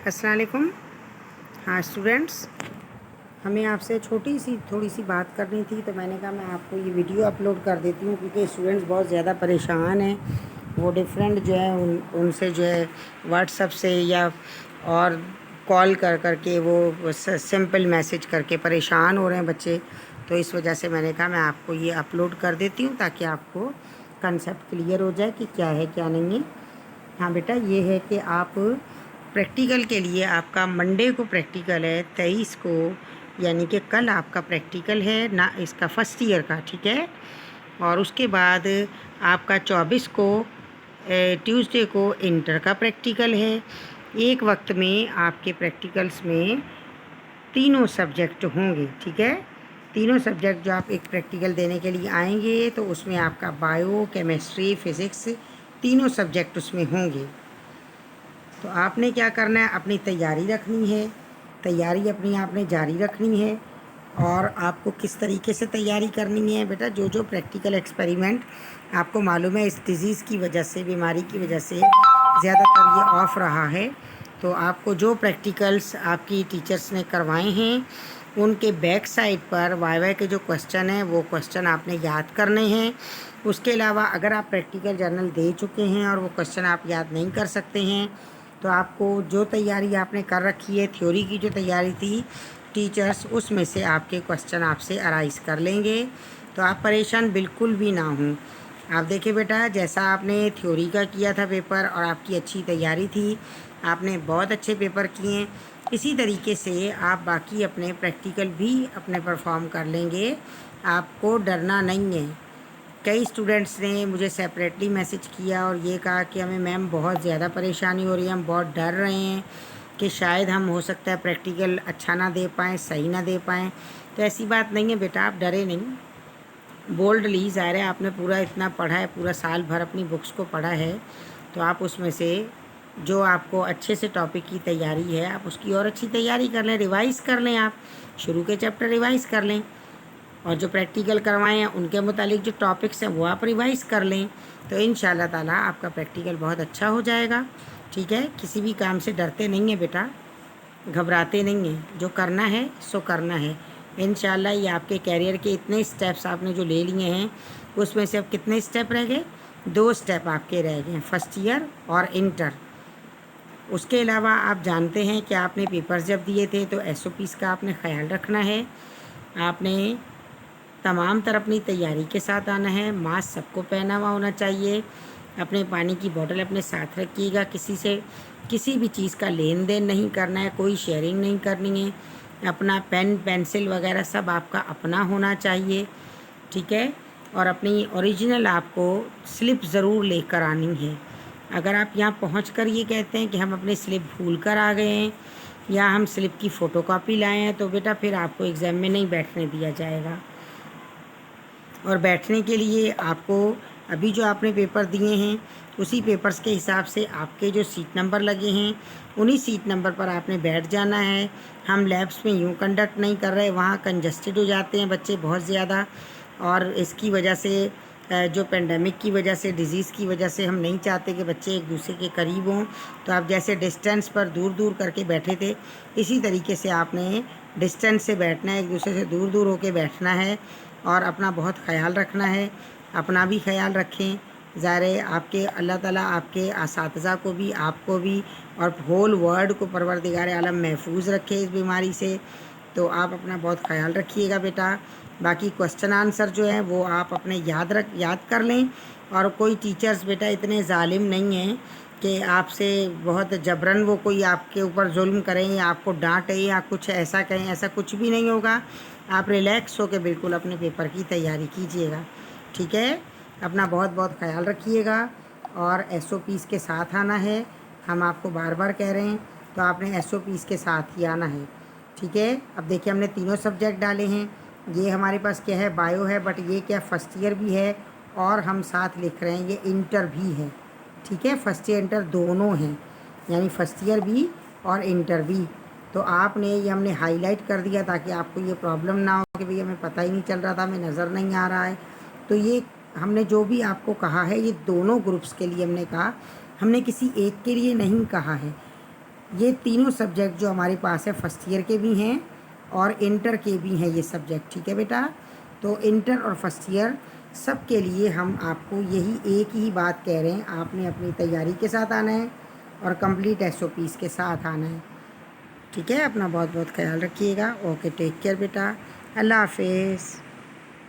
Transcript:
अस्सलाम वालेकुम। हाँ स्टूडेंट्स, हमें आपसे थोड़ी सी बात करनी थी, तो मैंने कहा मैं आपको ये वीडियो अपलोड कर देती हूँ, क्योंकि स्टूडेंट्स बहुत ज़्यादा परेशान हैं। वो डिफरेंट जो है उनसे जो है व्हाट्सएप से या और कॉल कर के वो सिंपल मैसेज करके परेशान हो रहे हैं बच्चे। तो इस वजह से मैंने कहा मैं आपको ये अपलोड कर देती हूँ, ताकि आपको कंसेप्ट क्लियर हो जाए कि क्या है क्या नहीं है। हाँ बेटा, ये है कि आप प्रैक्टिकल के लिए आपका मंडे को प्रैक्टिकल है 23 को, यानी कि कल आपका प्रैक्टिकल है ना, इसका फ़र्स्ट ईयर का, ठीक है। और उसके बाद आपका 24 को ट्यूसडे को इंटर का प्रैक्टिकल है। एक वक्त में आपके प्रैक्टिकल्स में तीनों सब्जेक्ट होंगे, ठीक है। तीनों सब्जेक्ट जो आप एक प्रैक्टिकल देने के लिए आएंगे, तो उसमें आपका बायो, केमिस्ट्री, फ़िज़िक्स तीनों सब्जेक्ट उसमें होंगे। तो आपने क्या करना है, अपनी तैयारी रखनी है, तैयारी अपनी आपने जारी रखनी है। और आपको किस तरीके से तैयारी करनी है बेटा, जो प्रैक्टिकल एक्सपेरिमेंट आपको मालूम है इस डिज़ीज़ की वजह से, बीमारी की वजह से ज़्यादातर ये ऑफ रहा है। तो आपको जो प्रैक्टिकल्स आपकी टीचर्स ने करवाए हैं, उनके बैक साइड पर वाई के जो क्वेश्चन हैं वो क्वेश्चन आपने याद करने हैं। उसके अलावा अगर आप प्रैक्टिकल जर्नल दे चुके हैं और वो क्वेश्चन आप याद नहीं कर सकते हैं, तो आपको जो तैयारी आपने कर रखी है, थ्योरी की जो तैयारी थी टीचर्स, उसमें से आपके क्वेश्चन आपसे अराइज कर लेंगे। तो आप परेशान बिल्कुल भी ना हों। आप देखिए बेटा, जैसा आपने थ्योरी का किया था पेपर और आपकी अच्छी तैयारी थी, आपने बहुत अच्छे पेपर किए, इसी तरीके से आप बाकी अपने प्रैक्टिकल भी अपने परफॉर्म कर लेंगे। आपको डरना नहीं है। कई स्टूडेंट्स ने मुझे सेपरेटली मैसेज किया और ये कहा कि हमें मैम बहुत ज़्यादा परेशानी हो रही है, हम बहुत डर रहे हैं कि शायद हम हो सकता है प्रैक्टिकल अच्छा ना दे पाएँ, सही ना दे पाएँ। तो ऐसी बात नहीं है बेटा, आप डरे नहीं। बोल्डली, ज़ाहिर है आपने पूरा इतना पढ़ा है, पूरा साल भर अपनी बुक्स को पढ़ा है, तो आप उसमें से जो आपको अच्छे से टॉपिक की तैयारी है, आप उसकी और अच्छी तैयारी कर लें, रिवाइज़ कर लें। आप शुरू के चैप्टर रिवाइज़ कर लें, और जो प्रैक्टिकल करवाएं हैं उनके मुतालिक जो टॉपिक्स हैं वो आप रिवाइज़ कर लें। तो इंशाल्लाह ताला आपका प्रैक्टिकल बहुत अच्छा हो जाएगा, ठीक है। किसी भी काम से डरते नहीं हैं बेटा, घबराते नहीं हैं, जो करना है सो करना है। इंशाल्लाह ये आपके कैरियर के इतने स्टेप्स आपने जो ले लिए हैं, उसमें से अब कितने स्टेप रह गए? 2 स्टेप आपके रह गए हैं, फर्स्ट ईयर और इंटर। उसके अलावा आप जानते हैं कि आपने पेपर्स जब दिए थे तो SOPs का आपने ख्याल रखना है। आपने तमाम तरह अपनी तैयारी के साथ आना है। मास्क सबको पहना हुआ होना चाहिए। अपने पानी की बोतल अपने साथ रखिएगा। किसी से किसी भी चीज़ का लेन देन नहीं करना है, कोई शेयरिंग नहीं करनी है। अपना पेन पेंसिल वगैरह सब आपका अपना होना चाहिए, ठीक है। और अपनी ओरिजिनल आपको स्लिप ज़रूर लेकर आनी है। अगर आप यहाँ पहुँच कर ये कहते हैं कि हम अपनी स्लिप भूल कर आ गए हैं, या हम स्लिप की फ़ोटोकॉपी लाए हैं, तो बेटा फिर आपको एग्ज़ाम में नहीं बैठने दिया जाएगा। और बैठने के लिए आपको अभी जो आपने पेपर दिए हैं, उसी पेपर्स के हिसाब से आपके जो सीट नंबर लगे हैं, उन्हीं सीट नंबर पर आपने बैठ जाना है। हम लैब्स में यूँ कंडक्ट नहीं कर रहे, वहाँ कंजस्टेड हो जाते हैं बच्चे बहुत ज़्यादा, और इसकी वजह से जो पेंडेमिक की वजह से, डिज़ीज़ की वजह से हम नहीं चाहते कि बच्चे एक दूसरे के करीब हों। तो आप जैसे डिस्टेंस पर दूर दूर करके बैठे थे, इसी तरीके से आपने डिस्टेंस से बैठना है, एक दूसरे से दूर दूर होकर बैठना है, और अपना बहुत ख़याल रखना है। अपना भी ख़याल रखें, ज़ाहिर है आपके अल्लाह ताला आपके असातिज़ा को भी, आपको भी, और होल वर्ल्ड को परवरदिगार आलम महफूज रखे इस बीमारी से। तो आप अपना बहुत ख़याल रखिएगा बेटा। बाकी क्वेश्चन आंसर जो है वो आप अपने याद कर लें। और कोई टीचर्स बेटा इतने ज़ालिम नहीं हैं कि आपसे बहुत जबरन वो कोई आपके ऊपर जुल्म करें या आपको डांटें या कुछ ऐसा कहें, ऐसा कुछ भी नहीं होगा। आप रिलैक्स होकर बिल्कुल अपने पेपर की तैयारी कीजिएगा, ठीक है। अपना बहुत बहुत ख्याल रखिएगा, और SOPs के साथ आना है। हम आपको बार बार कह रहे हैं, तो आपने SOPs के साथ ही आना है, ठीक है। अब देखिए, हमने तीनों सब्जेक्ट डाले हैं। ये हमारे पास क्या है, बायो है, बट ये क्या फर्स्ट ईयर भी है, और हम साथ लिख रहे हैं ये इंटर भी है, ठीक है। फर्स्ट ईयर इंटर दोनों हैं, यानी फर्स्ट ईयर भी और इंटर भी। तो आपने ये हमने हाईलाइट कर दिया ताकि आपको ये प्रॉब्लम ना हो कि भई हमें पता ही नहीं चल रहा था, हमें नज़र नहीं आ रहा है। तो ये हमने जो भी आपको कहा है, ये दोनों ग्रुप्स के लिए हमने कहा, हमने किसी एक के लिए नहीं कहा है। یہ تینوں سبجیکٹ جو ہمارے پاس ہے فرسٹ ایئر کے بھی ہیں اور انٹر کے بھی ہیں یہ سبجیکٹ، ٹھیک ہے بیٹا؟ تو انٹر اور فرسٹ ایئر سب کے لیے ہم آپ کو یہی ایک ہی بات کہہ رہے ہیں، آپ نے اپنی تیاری کے ساتھ آنا ہے اور کمپلیٹ SOPs کے ساتھ آنا ہے، ٹھیک ہے؟ اپنا بہت بہت خیال رکھیے گا۔ اوکے، ٹیک کیئر بیٹا، اللہ حافظ۔